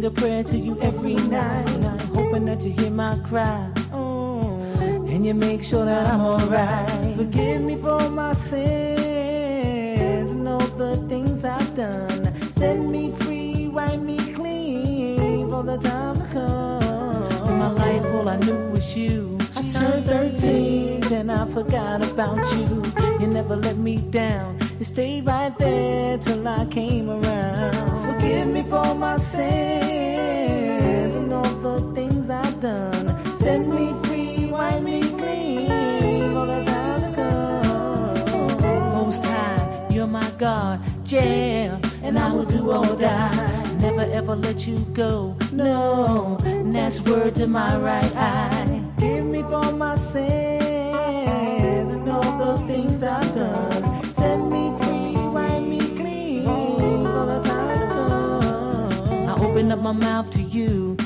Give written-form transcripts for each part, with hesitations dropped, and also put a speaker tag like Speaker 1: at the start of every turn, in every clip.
Speaker 1: a prayer to you every night, hoping that you hear my cry. And you make sure that I'm alright. Forgive me for my sins and all the things I've done. Set me free, wipe me clean for the time to come. In my life, all I knew was you. I turned 13, then I forgot about you. You never let me down. You stayed right there till I came around. Forgive me for my sins and all the things I've done. Set me free, wipe me clean for the time to come. Most High, you're my God, yeah, and I will do or die. Never ever let you go, no, and that's word to my right eye. Give me for my sins and all the things I've done. Set me free, wipe me clean for the time to come. I open up my mouth to you.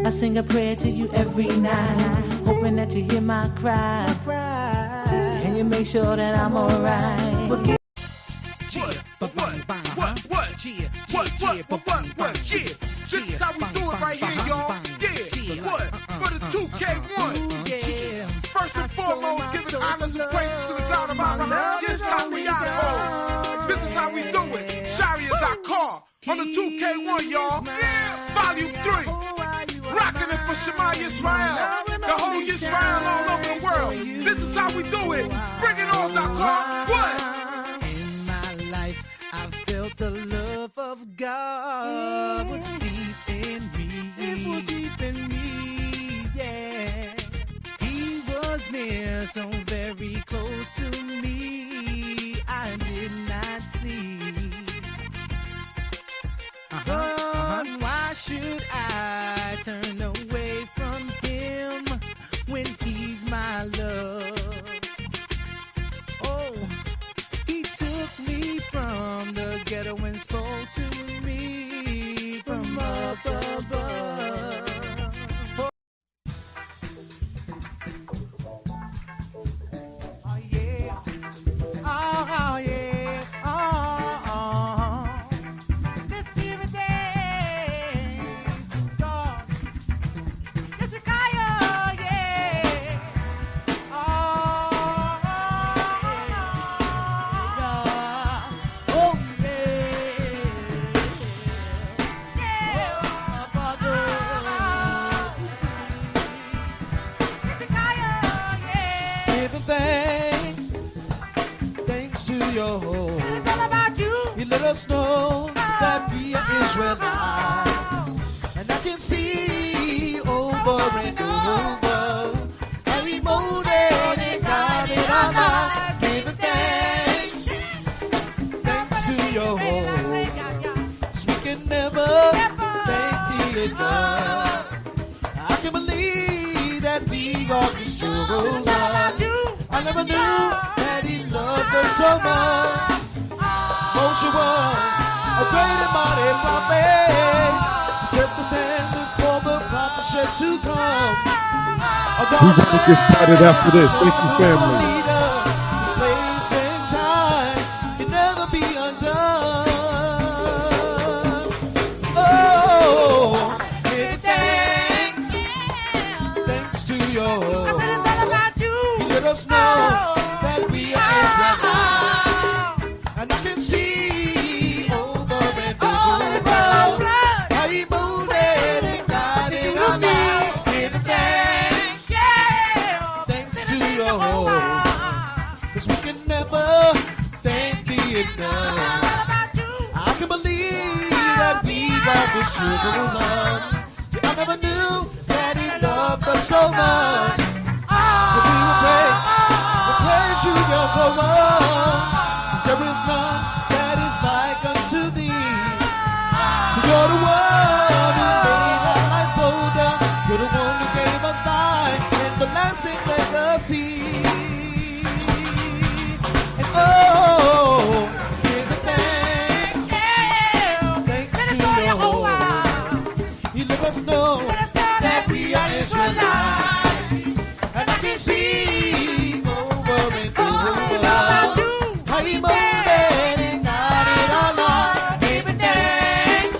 Speaker 1: I sing a prayer to you every night, hoping that you hear my cry, and you make sure that I'm alright. Forgive.
Speaker 2: This is how we do it right here, y'all. Yeah, what? For the 2K1. First and foremost, giving honors and praises to the God of our life. This is how we out. This is how we do it. Shari is our car on the 2K1, y'all. Volume 3. Rocking it for Shema Yisrael. The whole Yisrael all over the world. This is how we do it. Bring it on, our car. What?
Speaker 1: In my life, I felt the love of God was deep in me. It was deep in me, yeah. He was near, so very close to me. I did not see. But why should I turn away from him when he's my love? Oh, he took me from the ghetto and spoke to me from up above. Oh yeah, oh yeah, oh. This here a day, God, this is Kaya, yeah. Oh, yeah. Oh, yeah. Father. This is Kaya, yeah. Giving thanks to your home. It's all about you. He let us know that we are Israelites, and I can see over and over how we molded and guided our life. Giving thanks to your home, 'cause we can never thank thee enough. I can believe that we are His children. I never knew that He loved us so much. Moshe was a great and mighty prophet. He set the standards for the prophet to come.
Speaker 3: We're going to get started after this. Thank you, family.
Speaker 1: His place and time can never be undone. Oh, give thanks to your. He let us know that we are Israelites, and I can see over and over how He molded and guided our life. Give thanks to your home, 'cause we can never thank Thee enough. I can believe that we are His children. I never knew that He loved us so much. So we will praise you, Jehovah, 'cause there is none that is like unto Thee. So you're the one who made our lives bolder. You're the one who gave us life and the lasting legacy. And oh, give it thanks to Jehovah. He let us know that we are Israelites, and I can see over and over how He molded and guided our life. Give it thanks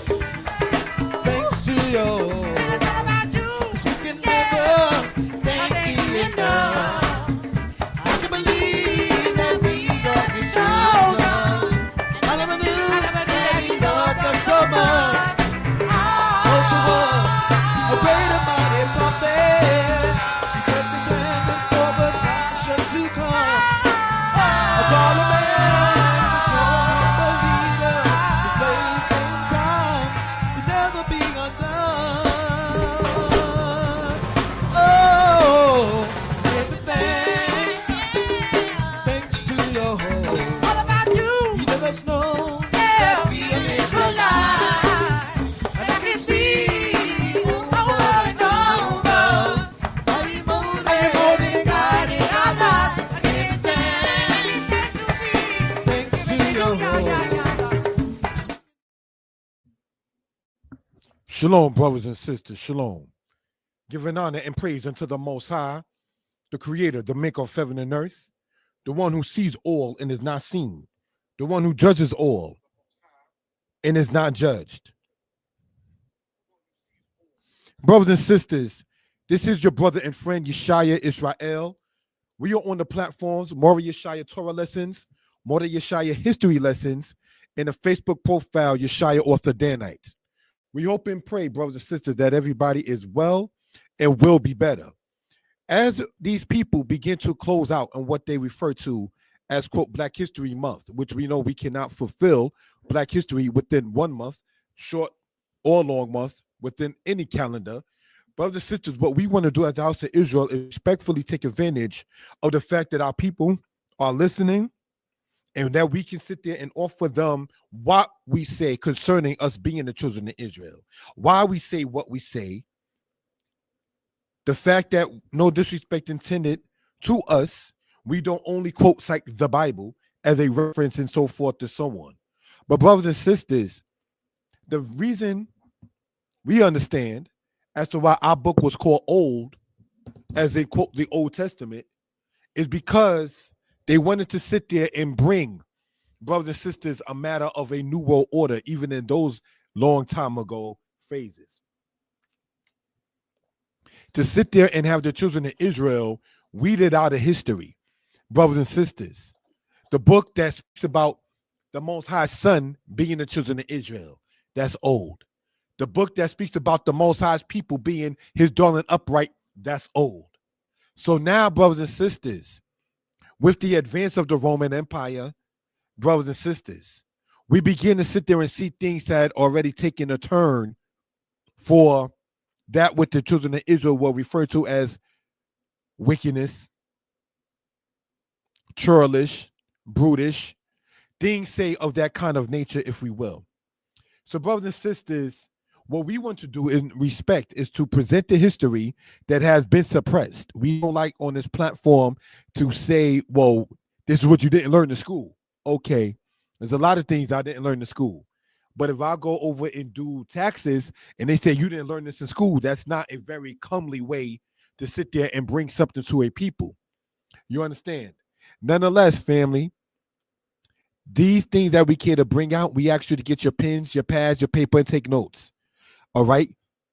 Speaker 3: Shalom, brothers and sisters. Shalom. Giving honor and praise unto the Most High, the Creator, the maker of heaven and earth, the one who sees all and is not seen, the one who judges all and is not judged. Brothers and sisters, this is your brother and friend Yeshaya Israel. We are on the platforms Mora Yeshaya Torah Lessons, Mora Yeshaya History Lessons, and the Facebook profile Yeshaya Author Danite. We hope and pray, brothers and sisters, that everybody is well and will be better. As these people begin to close out on what they refer to as, quote, Black History Month, which we know we cannot fulfill Black History within 1 month, short or long month, within any calendar. Brothers and sisters, what we want to do as the House of Israel is respectfully take advantage of the fact that our people are listening and that we can sit there and offer them what we say concerning us being the children of Israel. Why we say what we say. The fact that, no disrespect intended to us, we don't only quote cite the Bible as a reference and so forth to someone. But brothers and sisters, the reason we understand as to why our book was called Old, as they quote the Old Testament, is because they wanted to sit there and bring, brothers and sisters, a matter of a new world order, even in those long time ago phases. To sit there and have the children of Israel weeded out of history, brothers and sisters. The book that speaks about the Most High Son being the children of Israel, that's old. The book that speaks about the Most High's people being his dwelling upright, that's old. So now, brothers and sisters, with the advance of the Roman Empire, brothers and sisters, we begin to sit there and see things that had already taken a turn for that which the children of Israel will refer to as wickedness, churlish, brutish, things say of that kind of nature, if we will. So, brothers and sisters, what we want to do in respect is to present the history that has been suppressed. We don't like on this platform to say, well, this is what you didn't learn in school. Okay, there's a lot of things I didn't learn in school. But if I go over and do taxes and they say you didn't learn this in school, that's not a very comely way to sit there and bring something to a people. You understand? Nonetheless, family, these things that we care to bring out, we ask you to get your pens, your pads, your paper, and take notes. All right?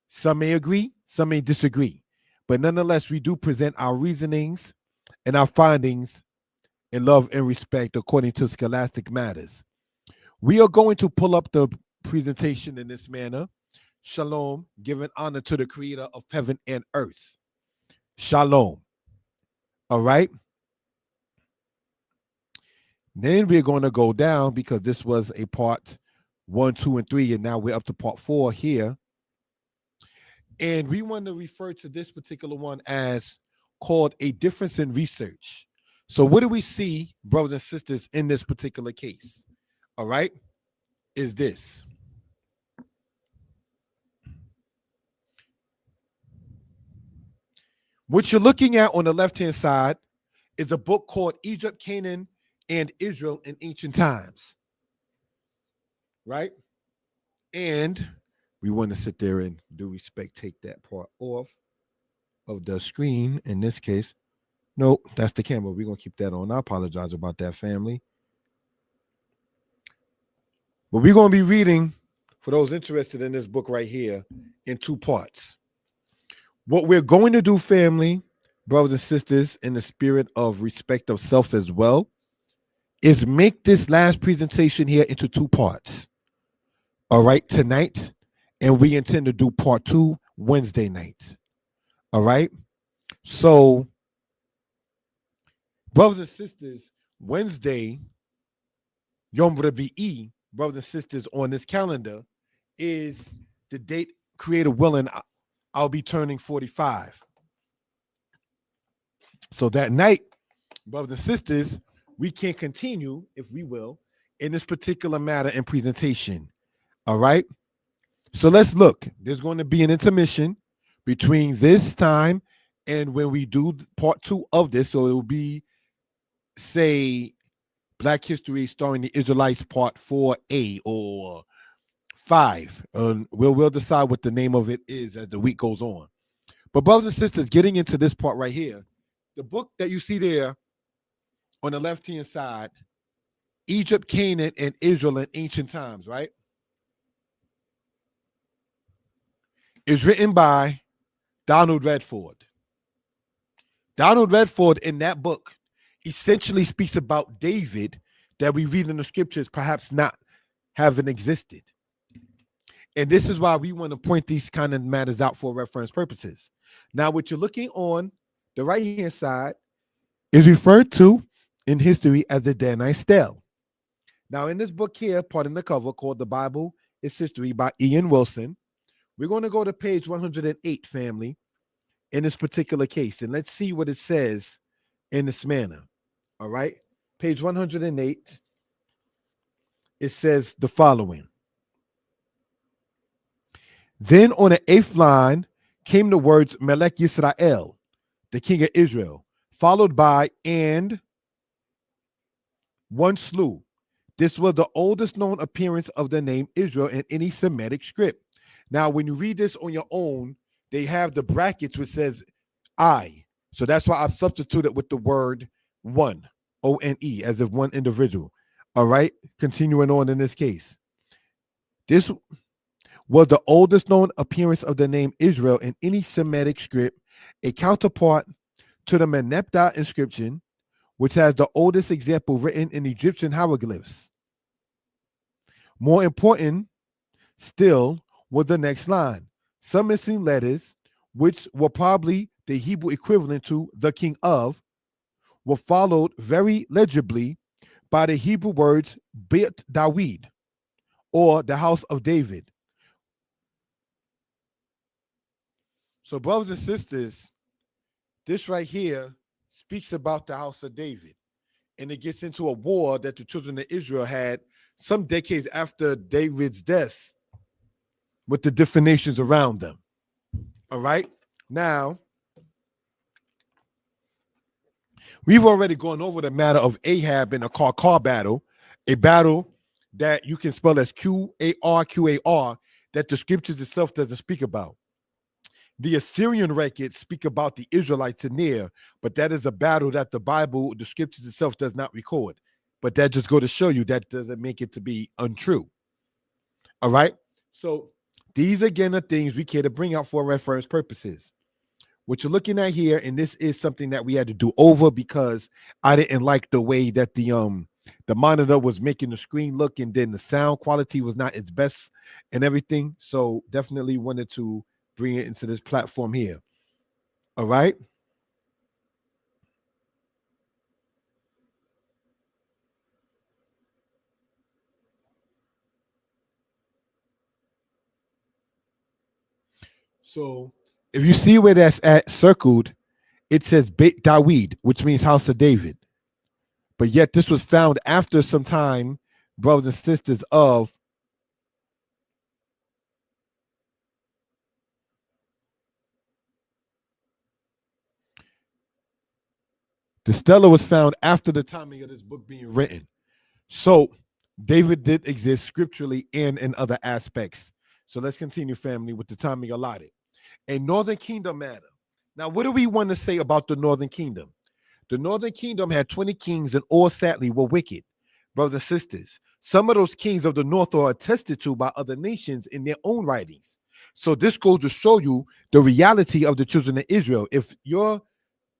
Speaker 3: Some may agree, some may disagree. But nonetheless, we do present our reasonings and our findings in love and respect according to scholastic matters. We are going to pull up the presentation in this manner. Shalom, giving honor to the creator of heaven and earth. Shalom. All right? Then we're going to go down because this was a part 1, 2, and 3, and now we're up to part 4 here. And we want to refer to this particular one as called a difference in research. So what do we see, brothers and sisters, in this particular case? All right, is this. What you're looking at on the left-hand side is a book called Egypt, Canaan, and Israel in Ancient Times. Right? And we want to sit there and due respect, take that part off of the screen. In this case, no, that's the camera. We're going to keep that on. I apologize about that, family. But we're going to be reading, for those interested in this book right here, in 2 parts. What we're going to do, family, brothers and sisters, in the spirit of respect of self as well, is make this last presentation here into 2 parts. All right, tonight. And we intend to do part 2 Wednesday night. All right. So, brothers and sisters, Wednesday, Yom Revi'i, brothers and sisters, on this calendar is the date, Creator willing, I'll be turning 45. So that night, brothers and sisters, we can continue, if we will, in this particular matter and presentation. All right. So let's look. There's going to be an intermission between this time and when we do part 2 of this. So it will be, say, Black History starring the Israelites part 4A or 5. We'll decide what the name of it is as the week goes on. But brothers and sisters, getting into this part right here, the book that you see there on the left-hand side, Egypt, Canaan, and Israel in ancient times, right? Is written by Donald Redford. Donald Redford in that book essentially speaks about David that we read in the scriptures perhaps not having existed. And this is why we want to point these kind of matters out for reference purposes. Now, what you're looking on the right-hand side is referred to in history as the Danite's Stele. Now, in this book here, part in the cover called The Bible is History by Ian Wilson, we're going to go to page 108, family, in this particular case. And let's see what it says in this manner. All right? Page 108, it says the following. Then on the 8th line came the words Melech Yisrael, the king of Israel, followed by and one slew. This was the oldest known appearance of the name Israel in any Semitic script. Now, when you read this on your own, they have the brackets which says I. So that's why I've substituted with the word one, O-N-E, as if one individual. All right, continuing on in this case. This was the oldest known appearance of the name Israel in any Semitic script, a counterpart to the Meneptah inscription, which has the oldest example written in Egyptian hieroglyphs. More important still was the next line. Some missing letters, which were probably the Hebrew equivalent to the king of, were followed very legibly by the Hebrew words Beit Dawid, or the house of David. So, brothers and sisters, this right here speaks about the house of David. And it gets into a war that the children of Israel had some decades after David's death with the different nations around them. All right? Now, we've already gone over the matter of Ahab in a Car battle, a battle that you can spell as Q-A-R, that the scriptures itself doesn't speak about. The Assyrian records speak about the Israelites in there, but that is a battle that the Bible, the scriptures itself does not record. But that just go to show you that doesn't make it to be untrue. All right? So these, again, are things we care to bring out for reference purposes. What you're looking at here, and this is something that we had to do over because I didn't like the way that the monitor was making the screen look, and then the sound quality was not its best and everything. So definitely wanted to bring it into this platform here. All right. So if you see where that's at circled, it says Beit Dawid, which means house of David. But yet this was found after some time, brothers and sisters, of the Stella was found after the timing of this book being written. So David did exist scripturally and in other aspects. So let's continue, family, with the timing allotted. A northern kingdom matter. Now, what do we want to say about the northern kingdom? The northern kingdom had 20 kings, and all sadly were wicked. Brothers and sisters, some of those kings of the north are attested to by other nations in their own writings. So this goes to show you the reality of the children of Israel. If you're,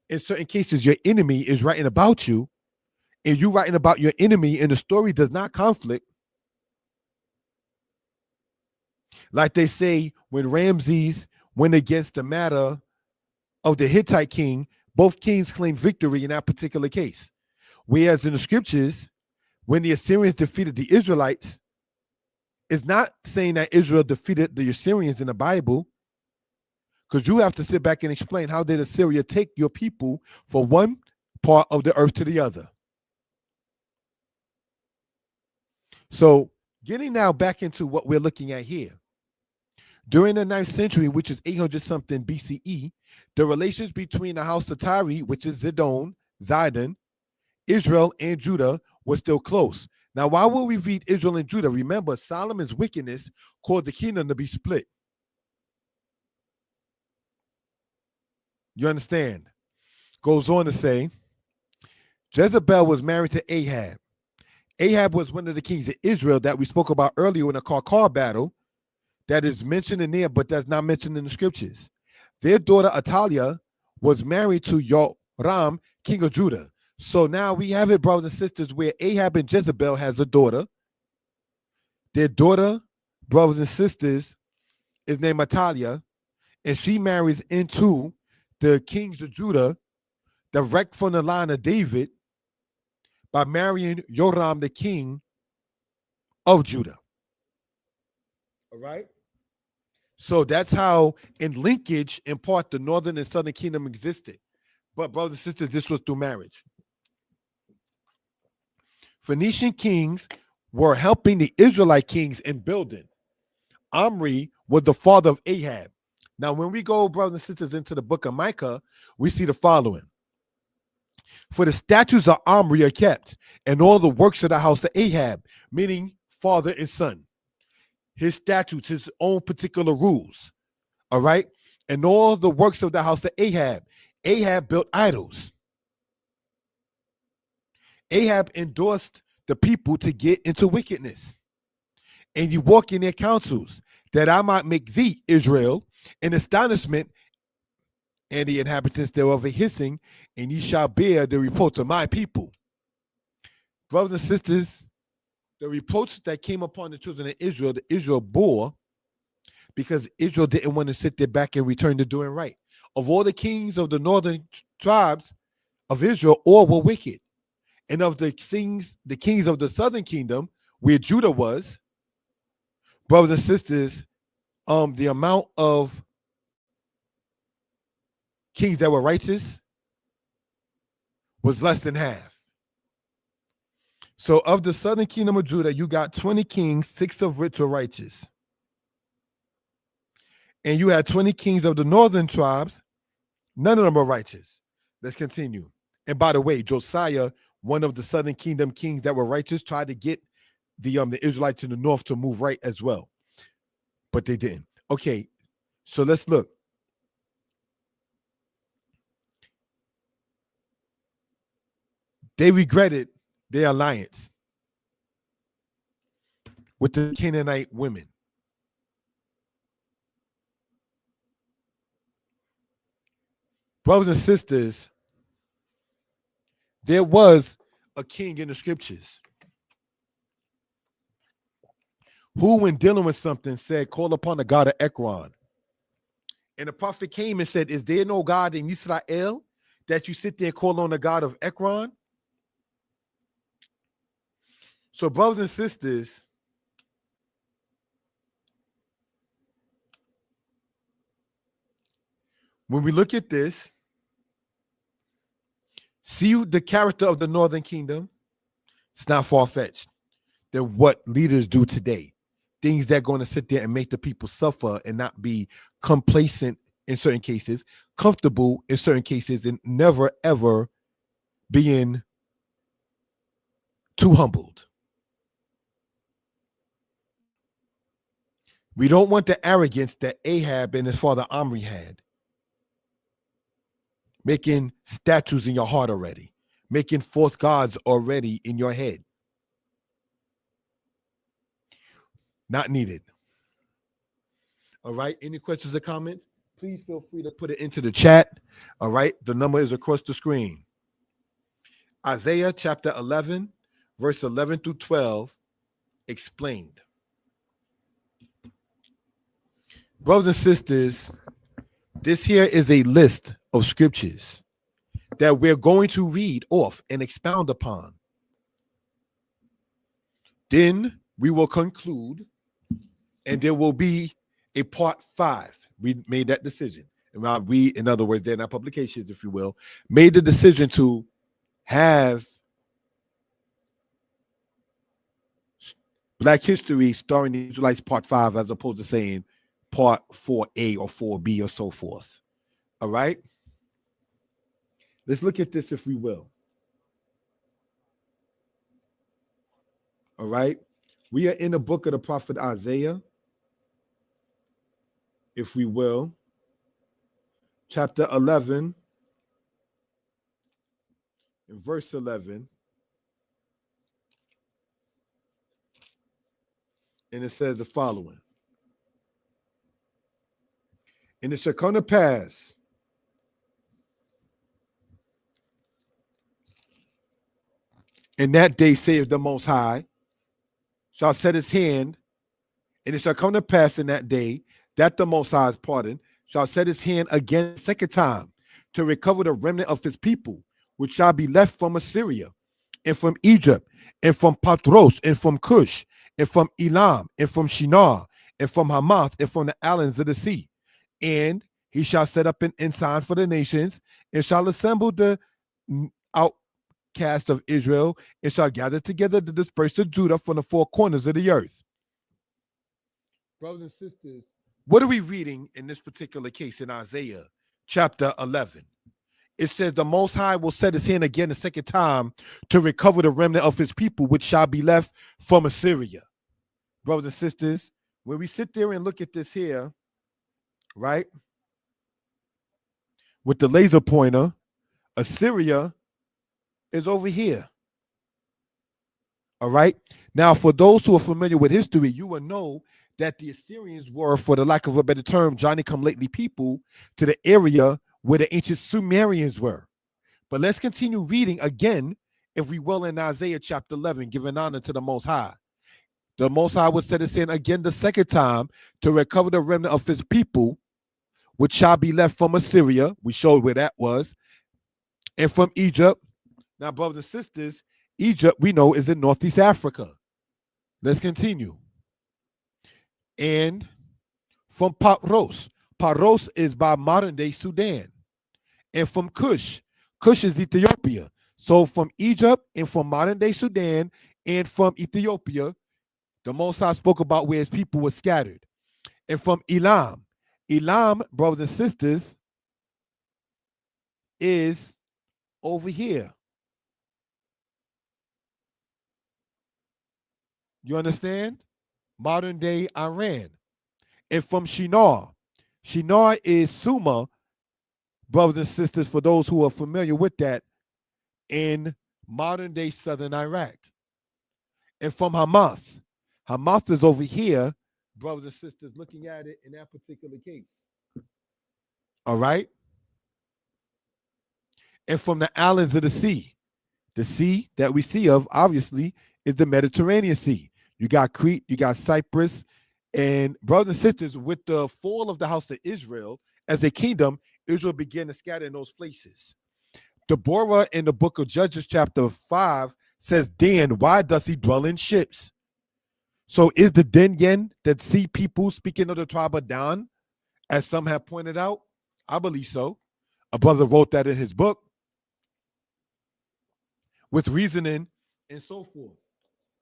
Speaker 3: in certain cases, your enemy is writing about you, and you writing about your enemy, and the story does not conflict, like they say when Ramses went against the matter of the Hittite king, both kings claimed victory in that particular case. Whereas in the scriptures, when the Assyrians defeated the Israelites, it's not saying that Israel defeated the Assyrians in the Bible, because you have to sit back and explain, how did Assyria take your people from one part of the earth to the other? So getting now back into what we're looking at here. During the 9th century, which is 800 something BCE, the relations between the house of Tyre, which is Zidon, Israel, and Judah were still close. Now, why will we read Israel and Judah? Remember, Solomon's wickedness caused the kingdom to be split. You understand? Goes on to say, Jezebel was married to Ahab. Ahab was one of the kings of Israel that we spoke about earlier in the Karkar battle that is mentioned in there, but that's not mentioned in the scriptures. Their daughter Atalia was married to Joram, king of Judah. So now we have it, brothers and sisters, where Ahab and Jezebel has a daughter. Their daughter, brothers and sisters, is named Atalia, and she marries into the kings of Judah, direct from the line of David, by marrying Joram, the king of Judah. All right? So that's how, in linkage, in part, the northern and southern kingdom existed. But, brothers and sisters, this was through marriage. Phoenician kings were helping the Israelite kings in building. Omri was the father of Ahab. Now, when we go, brothers and sisters, into the book of Micah, we see the following. For the statutes of Omri are kept, and all the works of the house of Ahab, meaning father and son. His statutes, his own particular rules. All right? And all the works of the house of Ahab. Ahab built idols. Ahab endorsed the people to get into wickedness. And you walk in their counsels, that I might make thee, Israel, in astonishment, and the inhabitants thereof a hissing, and ye shall bear the reproach of my people. Brothers and sisters, the reproach that came upon the children of Israel, that Israel bore, because Israel didn't want to sit there back and return to doing right. Of all the kings of the northern tribes of Israel, all were wicked. And of the kings of the southern kingdom, where Judah was, brothers and sisters, the amount of kings that were righteous was less than half. So of the southern kingdom of Judah, you got 20 kings, 6 of which were righteous. And you had 20 kings of the northern tribes, none of them are righteous. Let's continue. And by the way, Josiah, one of the southern kingdom kings that were righteous, tried to get the Israelites in the north to move right as well. But they didn't. Okay, so let's look. They regretted their alliance with the Canaanite women. Brothers and sisters, there was a king in the scriptures who, when dealing with something, said, call upon the God of Ekron. And the prophet came and said, is there no God in Israel that you sit there and call on the God of Ekron? So, brothers and sisters, when we look at this, see the character of the northern kingdom, it's not far-fetched than what leaders do today. Things that are going to sit there and make the people suffer and not be complacent in certain cases, comfortable in certain cases, and never, ever being too humbled. We don't want the arrogance that Ahab and his father Omri had. Making statues in your heart already. Making false gods already in your head. Not needed. All right. Any questions or comments? Please feel free to put it into the chat. All right. The number is across the screen. Isaiah chapter 11, verse 11 through 12, explained. Brothers and sisters, this here is a list of scriptures that we're going to read off and expound upon. Then we will conclude, and there will be a part 5. We made that decision. And we, in other words, Danitepublications, if you will, made the decision to have Black History starring the Israelites part 5 as opposed to saying part 4A or 4B or so forth. All right? Let's look at this if we will. All right. We are in the book of the prophet Isaiah, if we will, chapter 11, and verse 11. And it says the following. And it shall come to pass in that day, saith the Most High, shall set his hand, and it shall come to pass in that day that the Most High's pardon shall set his hand again a second time to recover the remnant of his people, which shall be left from Assyria, and from Egypt, and from Patros, and from Cush, and from Elam, and from Shinar, and from Hamath, and from the islands of the sea. And he shall set up an ensign for the nations, and shall assemble the outcast of Israel, and shall gather together the dispersed of Judah from the four corners of the earth. Brothers and sisters, what are we reading in this particular case in Isaiah chapter 11? It says the Most High will set his hand again a second time to recover the remnant of his people, which shall be left from Assyria. Brothers and sisters, when we sit there and look at this here, right, with the laser pointer, Assyria is over here. All right. Now, for those who are familiar with history, you will know that the Assyrians were, for the lack of a better term, Johnny-come-lately people to the area where the ancient Sumerians were. But let's continue reading again, if we will, in Isaiah chapter 11, giving honor to the Most High. The Most High would set his hand again the second time to recover the remnant of his people, which shall be left from Assyria. We showed where that was. And from Egypt. Now, brothers and sisters, Egypt, we know, is in Northeast Africa. Let's continue. And from Patros. Patros is by modern-day Sudan. And from Cush. Cush is Ethiopia. So from Egypt and from modern-day Sudan and from Ethiopia, the Most High spoke about where his people were scattered. And from Elam. Elam, brothers and sisters, is over here. You understand? Modern day Iran. And from Shinar. Shinar is Sumer, brothers and sisters, for those who are familiar with that, in modern day southern Iraq. And from Hamath. Hamath is over here, brothers and sisters, looking at it in that particular case. All right? And from the islands of the sea that we see of, obviously, is the Mediterranean Sea. You got Crete, you got Cyprus, and brothers and sisters, with the fall of the house of Israel as a kingdom, Israel began to scatter in those places. Deborah in the book of Judges chapter 5 says, Dan, why does he dwell in ships? So is the Denyen that see people speaking of the tribe of Dan, as some have pointed out? I believe so. A brother wrote that in his book with reasoning and so forth.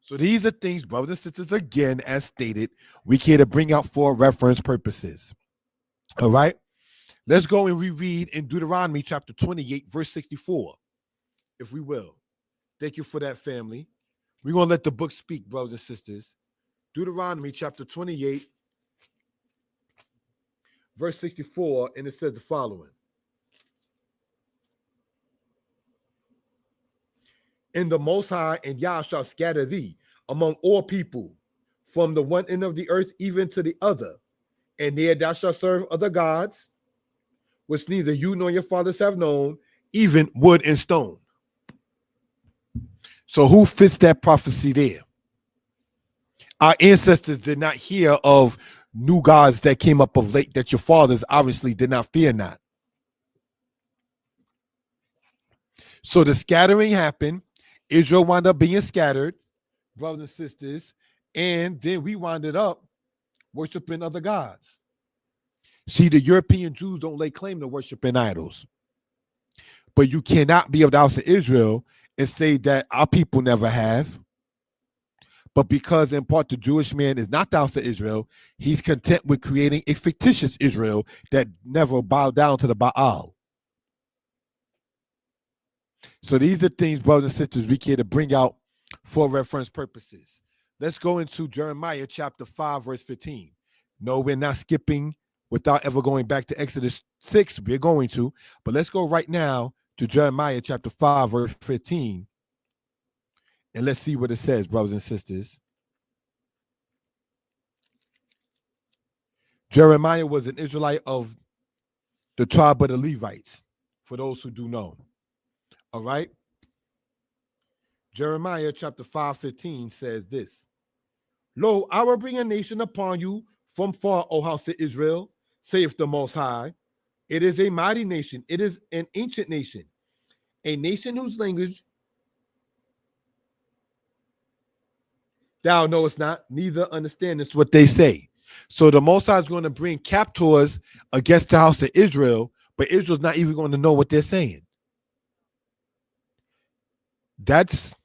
Speaker 3: So these are things, brothers and sisters, again, as stated, we care to bring out for reference purposes. All right? Let's go and reread in Deuteronomy chapter 28, verse 64, if we will. Thank you for that, family. We're going to let the book speak, brothers and sisters. Deuteronomy chapter 28, verse 64, and it says the following. And the Most High and Yah shall scatter thee among all people, from the one end of the earth even to the other. And there thou shalt serve other gods, which neither you nor your fathers have known, even wood and stone. So who fits that prophecy there? Our ancestors did not hear of new gods that came up of late that your fathers obviously did not fear not. So the scattering happened. Israel wound up being scattered, brothers and sisters, and then we wound up worshiping other gods. See, the European Jews don't lay claim to worshiping idols. But you cannot be of the house of Israel and say that our people never have. But because in part the Jewish man is not the house of Israel, he's content with creating a fictitious Israel that never bowed down to the Baal. So these are things, brothers and sisters, we care to bring out for reference purposes. Let's go into Jeremiah chapter 5, verse 15. No, we're not skipping without ever going back to Exodus 6. We're going to, but let's go right now to Jeremiah chapter 5, verse 15. And let's see what it says, brothers and sisters. Jeremiah was an Israelite of the tribe of the Levites, for those who do know. All right. Jeremiah chapter 5:15 says this. Lo, I will bring a nation upon you from far, O house of Israel, saith the Most High. It is a mighty nation. It is an ancient nation, a nation whose language thou knowest not, neither understandest what they say. So the Most High is going to bring captors against the house of Israel, but Israel's not even going to know what they're saying. That's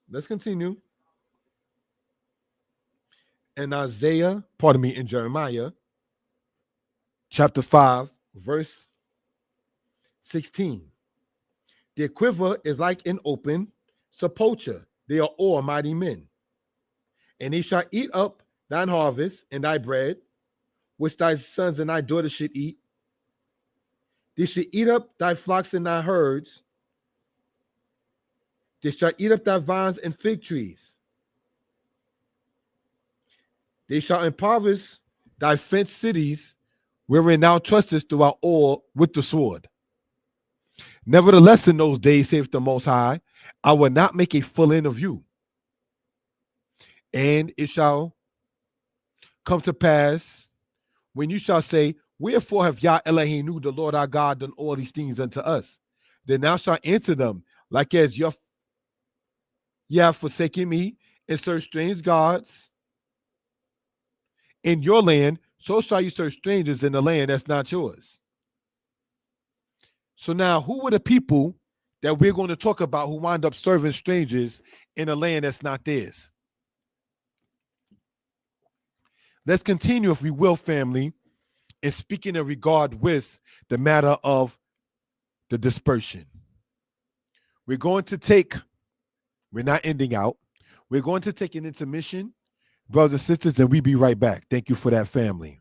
Speaker 3: let's continue. In in Jeremiah chapter 5, verse 16. Their quiver is like an open sepulchre. They are all mighty men. And they shall eat up thine harvest and thy bread, which thy sons and thy daughters should eat. They shall eat up thy flocks and thy herds. They shall eat up thy vines and fig trees. They shall impoverish thy fenced cities, wherein thou trustest throughout all with the sword. Nevertheless, in those days, saith the Most High, I will not make a full end of you. And it shall come to pass, when you shall say, wherefore have Yah Eloheinu, the Lord our God, done all these things unto us? Then thou shalt answer them, like as ye have forsaken me and served strange gods in your land, so shall you serve strangers in the land that's not yours. So now, who were the people that we're going to talk about who wind up serving strangers in a land that's not theirs? Let's continue, if we will, family, in speaking in regard with the matter of the dispersion. We're not ending out. We're going to take an intermission, brothers and sisters, and we'll be right back. Thank you for that, family.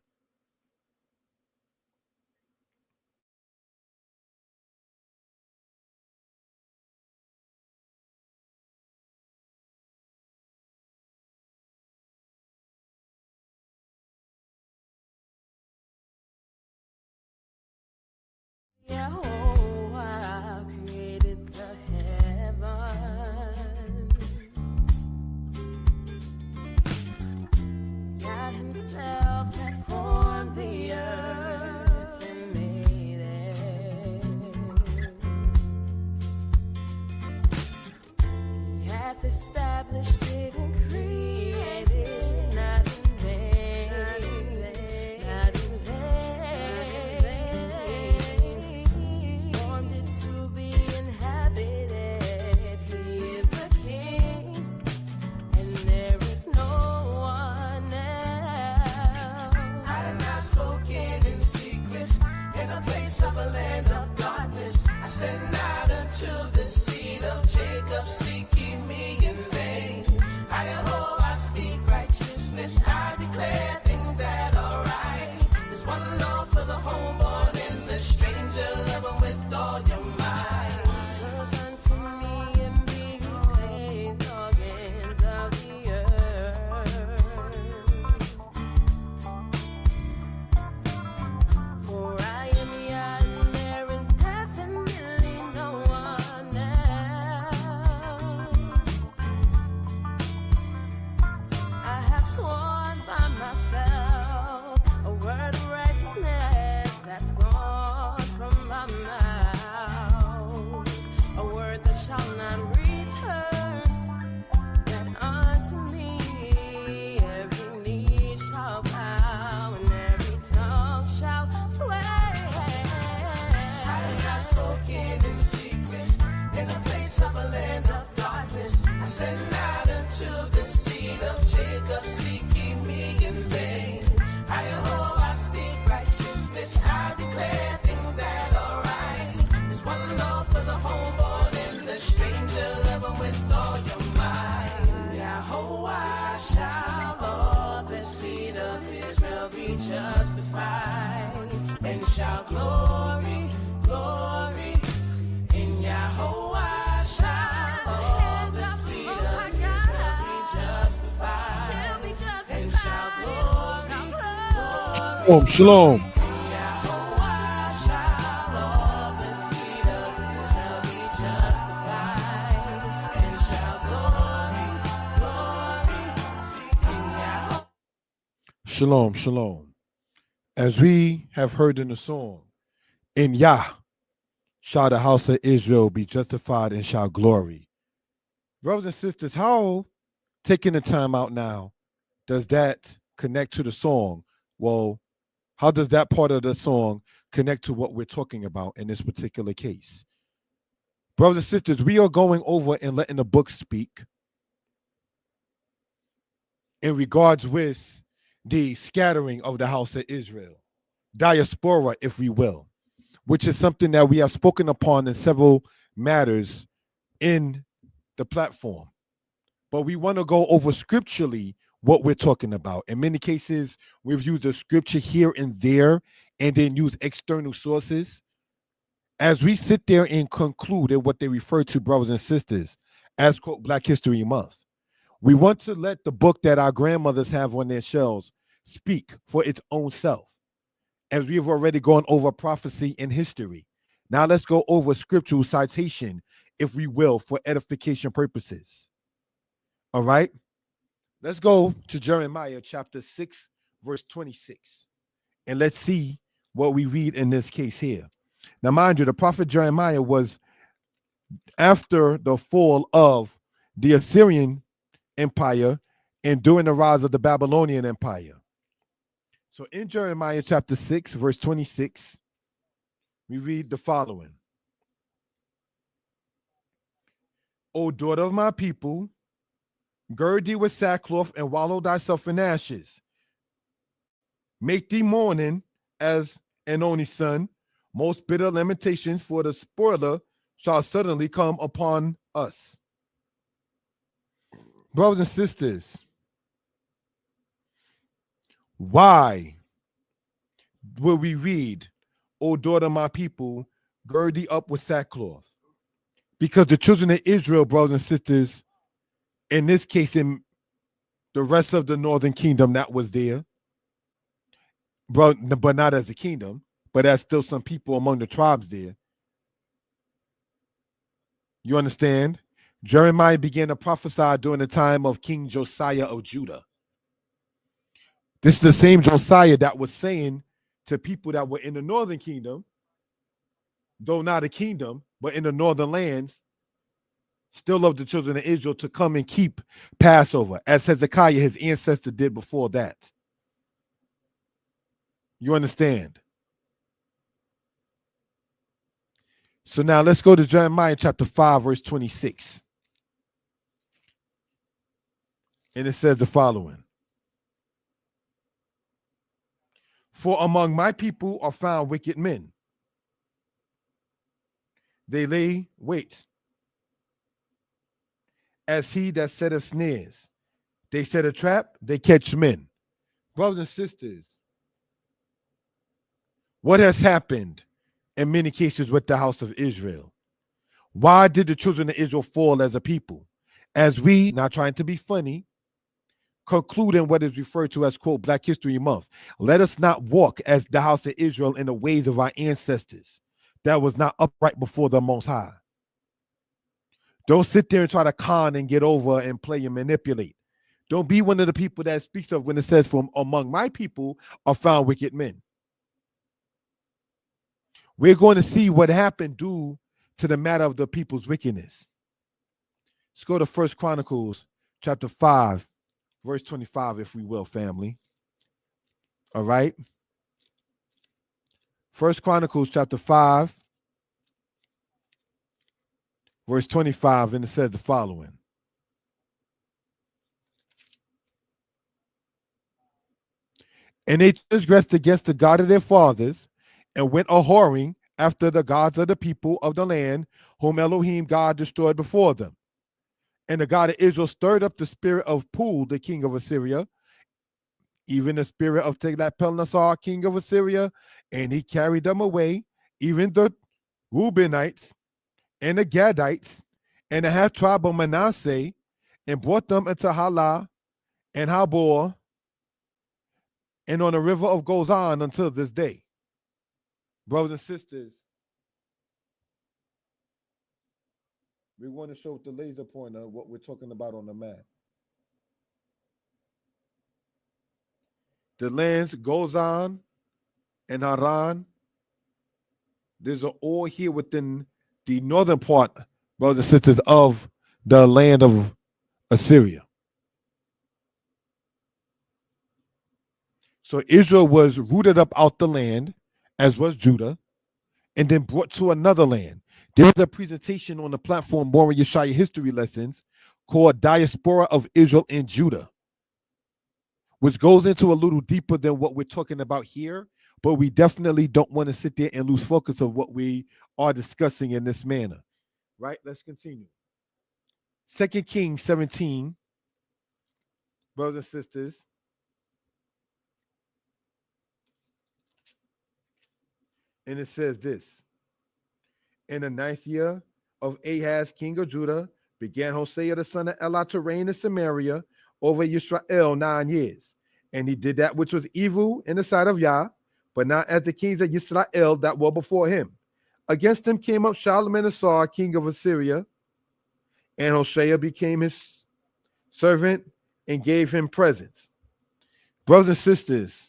Speaker 4: Yahweh created the heavens. God himself had formed the earth and made it. He hath established it and created, not in vain, not in vain. Formed it to be inhabited. He is the King, and there is no one else. I have not spoken in secret, in a place of a land of darkness. I said not until the seed of Jacob seeking me in vain. I speak righteousness, I declare things that are right. There's one law for the homeborn and the stranger, love him with all your might. Look unto me and be saved, organs of the earth. For I am Yah, and there is definitely no one else. I have sworn by myself a word of righteousness that's gone from my mouth, a word that shall not return, that unto me every knee shall bow and every tongue shall swear. I have not spoken in secret, in a place of a land of darkness. I said not until the seed of Jacob seeking me in vain. I speak righteousness, I declare things that are right. There's one law for the homeborn and the stranger, love justified and shall glory, glory in Yahweh shall all the seed of Israel be justified and shall glory, glory.
Speaker 3: Shalom.
Speaker 4: Yahweh shall all the seed of Israel be justified and shall glory, glory in Yahweh.
Speaker 3: Shalom, shalom. As we have heard in the song, in Yah shall the house of Israel be justified and shall glory. Brothers and sisters, how, taking the time out now, does that connect to the song? Well, how does that part of the song connect to what we're talking about in this particular case? Brothers and sisters, we are going over and letting the book speak in regards with the scattering of the house of Israel, diaspora, if we will, which is something that we have spoken upon in several matters in the platform. But we want to go over scripturally what we're talking about. In many cases, we've used a scripture here and there and then use external sources. As we sit there and conclude at what they refer to, brothers and sisters, as quote Black History Month, we want to let the book that our grandmothers have on their shelves speak for its own self. As we have already gone over prophecy and history, now let's go over scriptural citation, if we will, for edification purposes. All right? Let's go to Jeremiah chapter 6, verse 26. And let's see what we read in this case here. Now, mind you, the prophet Jeremiah was after the fall of the Assyrian Empire and during the rise of the Babylonian Empire. So in Jeremiah chapter 6, verse 26, we read the following. O daughter of my people, gird thee with sackcloth and wallow thyself in ashes. Make thee mourning as an only son, most bitter lamentations, for the spoiler shall suddenly come upon us. Brothers and sisters, why will we read, O daughter of my people, gird thee up with sackcloth? Because the children of Israel, brothers and sisters, in this case, in the rest of the northern kingdom that was there, but not as a kingdom, but as still some people among the tribes there. You understand? Jeremiah began to prophesy during the time of King Josiah of Judah. This is the same Josiah that was saying to people that were in the northern kingdom, though not a kingdom, but in the northern lands, still of the children of Israel, to come and keep Passover, as Hezekiah, his ancestor, did before that. You understand? So now let's go to Jeremiah chapter 5, verse 26. And it says the following. For among my people are found wicked men. They lay wait as he that setteth snares. They set a trap, they catch men. Brothers and sisters, what has happened in many cases with the house of Israel? Why did the children of Israel fall as a people? As we, not trying to be funny, concluding what is referred to as, quote, Black History Month, let us not walk as the house of Israel in the ways of our ancestors that was not upright before the Most High. Don't sit there and try to con and get over and play and manipulate. Don't be one of the people that speaks of when it says, from among my people are found wicked men. We're going to see what happened due to the matter of the people's wickedness. Let's go to 1 Chronicles chapter 5, verse 25, if we will, family. All right. 1 Chronicles chapter 5, verse 25, and it says the following. And they transgressed against the God of their fathers and went a-whoring after the gods of the people of the land, whom Elohim God destroyed before them. And the God of Israel stirred up the spirit of Pul, the king of Assyria, even the spirit of Tiglath-Pileser, king of Assyria, and he carried them away, even the Reubenites and the Gadites and the half tribe of Manasseh, and brought them into Halah and Habor and on the river of Gozan until this day. Brothers and sisters, we want to show with the laser pointer what we're talking about on the map. The lands Gozan and Haran, these are all here within the northern part, brothers and sisters, of the land of Assyria. So Israel was rooted up out the land, as was Judah, and then brought to another land. There's a presentation on the platform More Yeshaya History Lessons called Diaspora of Israel and Judah, which goes into a little deeper than what we're talking about here, but we definitely don't want to sit there and lose focus of what we are discussing in this manner. Right? Let's continue. 2 Kings 17, brothers and sisters. And it says this: in the 9th year of Ahaz, king of Judah, began Hosea the son of Elah to reign in Samaria over Israel 9 years. And he did that which was evil in the sight of Yah, but not as the kings of Israel that were before him. Against him came up Shalmaneser, king of Assyria, and Hosea became his servant and gave him presents. Brothers and sisters,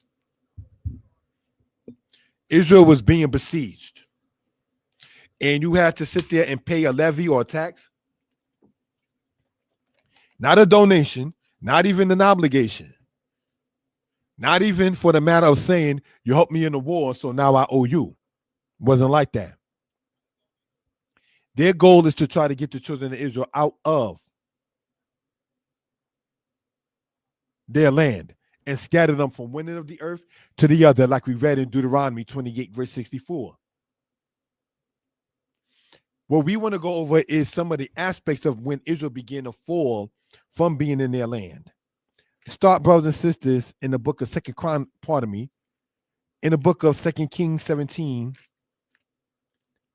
Speaker 3: Israel was being besieged, and you had to sit there and pay a levy or a tax, not a donation, not even an obligation, not even for the matter of saying you helped me in the war, so now I owe you. It wasn't like that. Their goal is to try to get the children of Israel out of their land and scatter them from one end of the earth to the other, like we read in Deuteronomy 28, verse 64. What we want to go over is some of the aspects of when Israel began to fall from being in their land. Start, brothers and sisters, in the book of in the book of 2 Kings 17,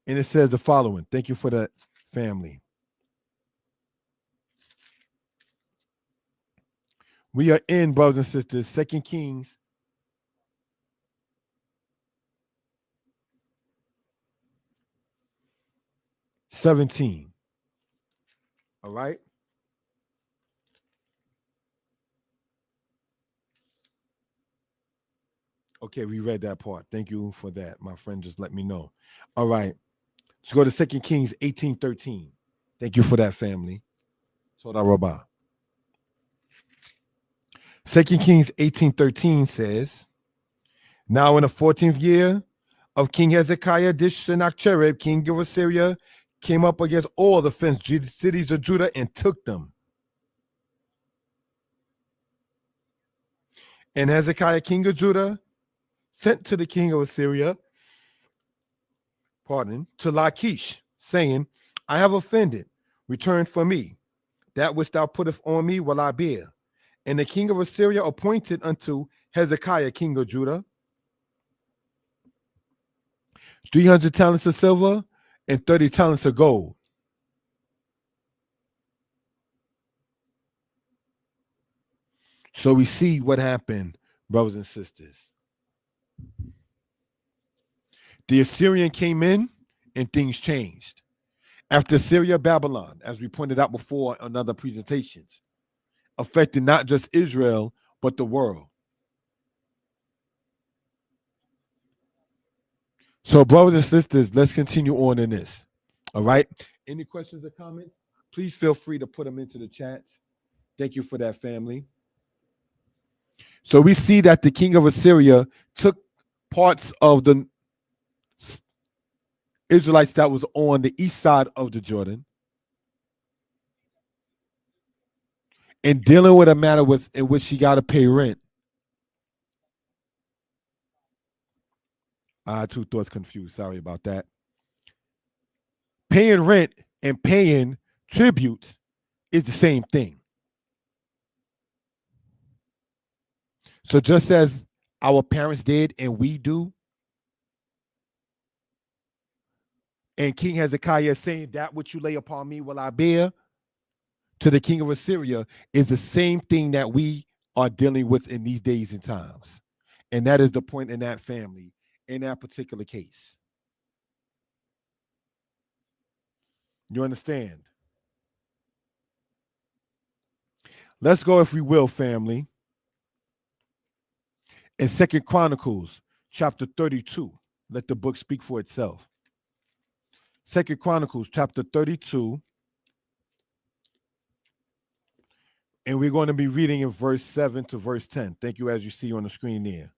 Speaker 3: and it says the following. Thank you for that, family. We are in, brothers and sisters, 2 Kings 17. All right? Okay, we read that part. Thank you for that. My friend just let me know. All right. Let's go to 2 Kings 18:13. Thank you for that, family. Toda Rabbah. 2 Kings 18:13 says, now in the 14th year of King Hezekiah, Sennacherib, king of Assyria, came up against all the fenced cities of Judah and took them. And Hezekiah, king of Judah, sent to the king of Assyria, to Lachish, saying, I have offended, return for me. That which thou puttest on me will I bear. And the king of Assyria appointed unto Hezekiah, king of Judah, 300 talents of silver and 30 talents of gold. So we see what happened, brothers and sisters. The Assyrian came in and things changed. After Syria, Babylon, as we pointed out before on other presentations, affected not just Israel, but the world. So, brothers and sisters, let's continue on in this. All right. Any questions or comments? Please feel free to put them into the chat. Thank you for that, family. So we see that the king of Assyria took parts of the Israelites that was on the east side of the Jordan and dealing with a matter in which he got to pay rent. I had two thoughts confused. Sorry about that. Paying rent and paying tribute is the same thing. So just as our parents did and we do, and King Hezekiah is saying, that which you lay upon me will I bear, to the king of Assyria, is the same thing that we are dealing with in these days and times. And that is the point in that family, in that particular case. You understand? Let's go, if we will, family, in 2nd Chronicles chapter 32. Let the book speak for itself. 2nd Chronicles chapter 32. And we're going to be reading in verse 7 to verse 10. Thank you, as you see on the screen there.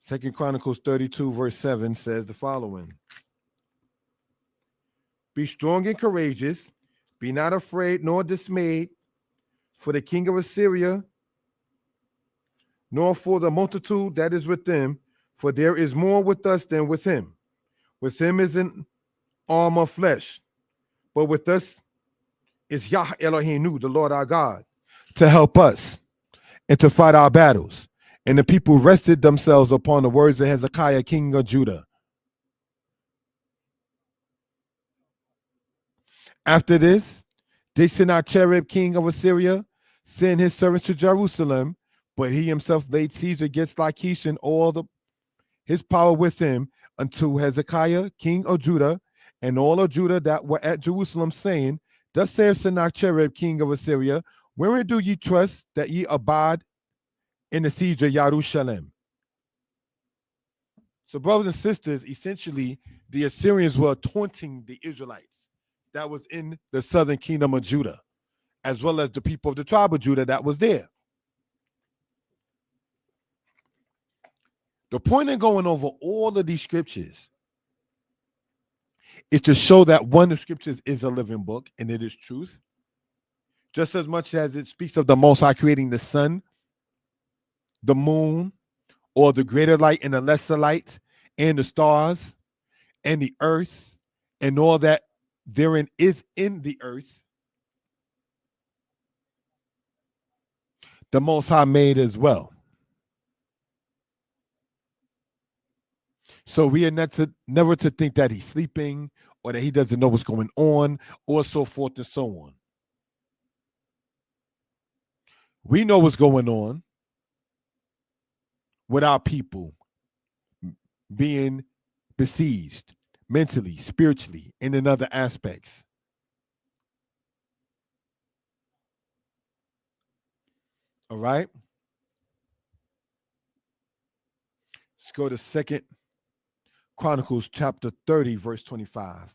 Speaker 3: 2nd Chronicles 32, verse 7 says the following. Be strong and courageous. Be not afraid nor dismayed for the king of Assyria, nor for the multitude that is with them, for there is more with us than with him. With him is an arm of flesh, but with us is Yah Eloheinu, the Lord our God, to help us and to fight our battles. And the people rested themselves upon the words of Hezekiah, king of Judah. After this, did Sennacherib, king of Assyria, send his servants to Jerusalem, but he himself laid siege against Lachish and all his power with him unto Hezekiah, king of Judah, and all of Judah that were at Jerusalem, saying, Thus saith Sennacherib, king of Assyria, wherein do ye trust that ye abide in the siege of Jerusalem? So, brothers and sisters, essentially, the Assyrians were taunting the Israelites that was in the southern kingdom of Judah, as well as the people of the tribe of Judah that was there. The point in going over all of these scriptures is to show that one of the scriptures is a living book and it is truth, just as much as it speaks of the Most High creating the sun, the moon, or the greater light and the lesser light, and the stars, and the earth, and all that therein is in the earth. The Most High made as well. So we are never to think that he's sleeping or that he doesn't know what's going on, or so forth and so on. We know what's going on with our people being besieged mentally, spiritually, and in other aspects. All right? Let's go to 2nd Chronicles chapter 30, verse 25.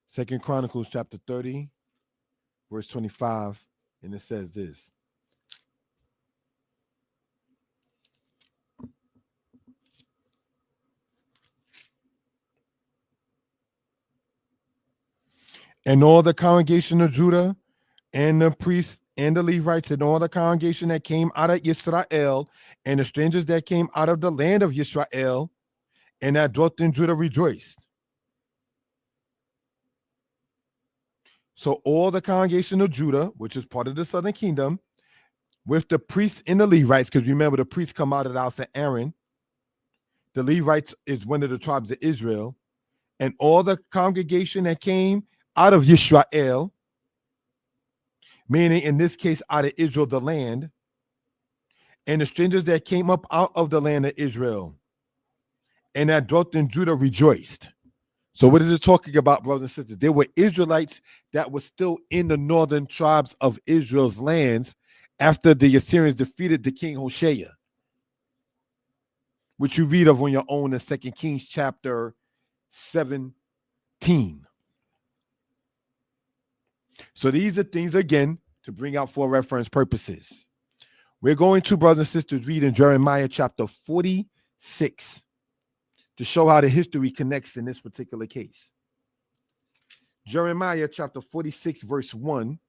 Speaker 3: Second Chronicles chapter 30, verse 25, and it says this. And all the congregation of Judah and the priests and the Levites and all the congregation that came out of Israel and the strangers that came out of the land of Israel and that dwelt in Judah rejoiced. So all the congregation of Judah, which is part of the southern kingdom, with the priests and the Levites, because remember the priests come out of the house of Aaron. The Levites is one of the tribes of Israel. And all the congregation that came out of Israel, meaning in this case out of Israel, the land, and the strangers that came up out of the land of Israel and that dwelt in Judah rejoiced. So what is it talking about, brothers and sisters? There were Israelites that were still in the northern tribes of Israel's lands after the Assyrians defeated the king Hoshea, which you read of on your own in 2 Kings chapter 17. So these are things, again, to bring out for reference purposes. We're going to, brothers and sisters, read in Jeremiah chapter 46 to show how the history connects in this particular case. Jeremiah chapter 46, verse 1.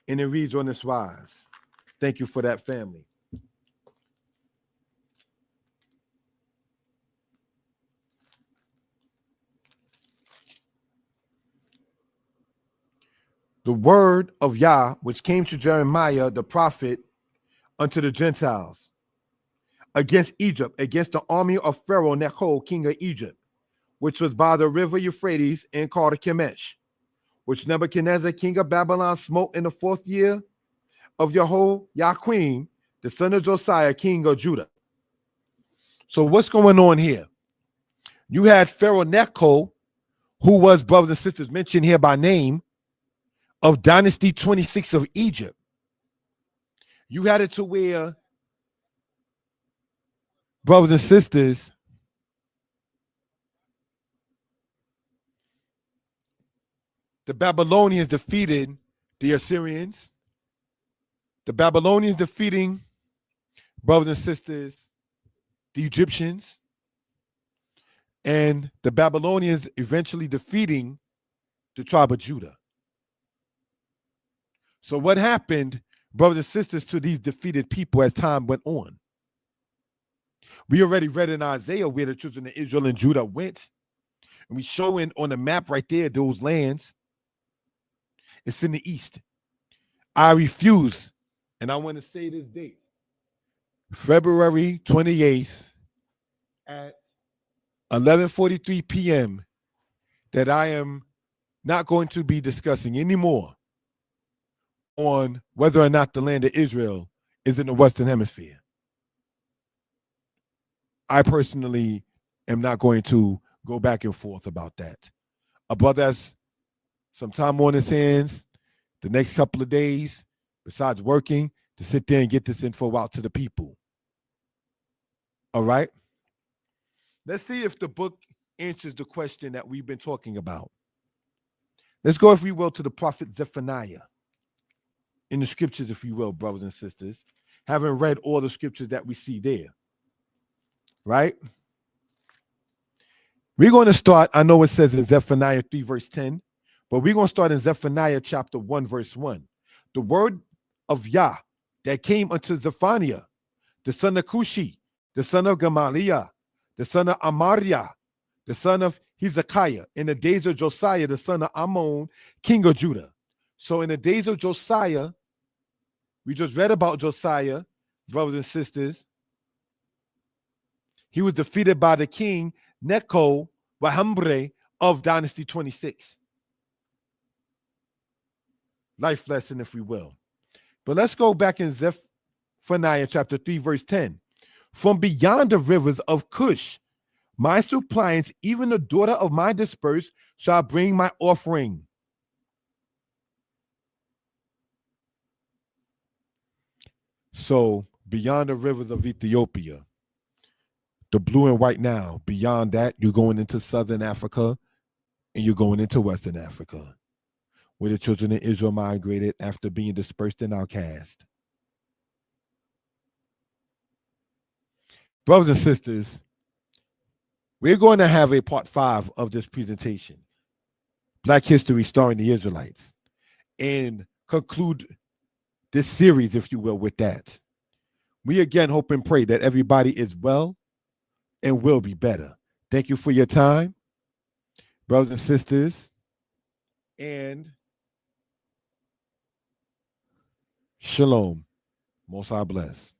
Speaker 3: And it reads on this wise. Thank you for that, family. the word of Yah, which came to Jeremiah the prophet unto the Gentiles, against Egypt, against the army of Pharaoh Necho, king of Egypt, which was by the river Euphrates and called Chemesh, which Nebuchadnezzar, king of Babylon, smote in the 4th year of Jehoiakim, the son of Josiah, king of Judah. So what's going on here? You had Pharaoh Necho, who was, brothers and sisters, mentioned here by name, of Dynasty 26 of Egypt. You had it to where, brothers and sisters, the Babylonians defeated the Assyrians. The Babylonians defeating, brothers and sisters, the Egyptians. And the Babylonians eventually defeating the tribe of Judah. So what happened, brothers and sisters, to these defeated people as time went on? We already read in Isaiah where the children of Israel and Judah went. And we showing on the map right there, those lands. It's in the east. I refuse, and I want to say this date, February 28th at 11:43 p.m., that I am not going to be discussing anymore on whether or not the land of Israel is in the Western Hemisphere. I personally am not going to go back and forth about that. A brother has some time on his hands the next couple of days, besides working, to sit there and get this info out to the people. All right? Let's see if the book answers the question that we've been talking about. Let's go, if we will, to the prophet Zephaniah in the scriptures, if you will, brothers and sisters, having read all the scriptures that we see there. Right? We're going to start, I know it says in Zephaniah 3 verse 10, but we're going to start in Zephaniah chapter 1 verse 1. The word of Yah that came unto Zephaniah, the son of Cushi, the son of Gamaliel, the son of Amariah, the son of Hezekiah, in the days of Josiah, the son of Ammon, king of Judah. So in the days of Josiah, we just read about Josiah, brothers and sisters. He was defeated by the king Necho Wahambre of Dynasty 26. Life lesson, if we will. But let's go back in Zephaniah chapter 3, verse 10. From beyond the rivers of Cush, my suppliants, even the daughter of my dispersed, shall bring my offering. So beyond the rivers of Ethiopia, the blue and white now, beyond that, you're going into Southern Africa and you're going into Western Africa, where the children of Israel migrated after being dispersed and outcast. Brothers and sisters, we're going to have a part 5 of this presentation, Black History starring the Israelites, and conclude this series, if you will, with that. We again hope and pray that everybody is well and will be better. Thank you for your time, brothers and sisters, and Shalom. Most High bless.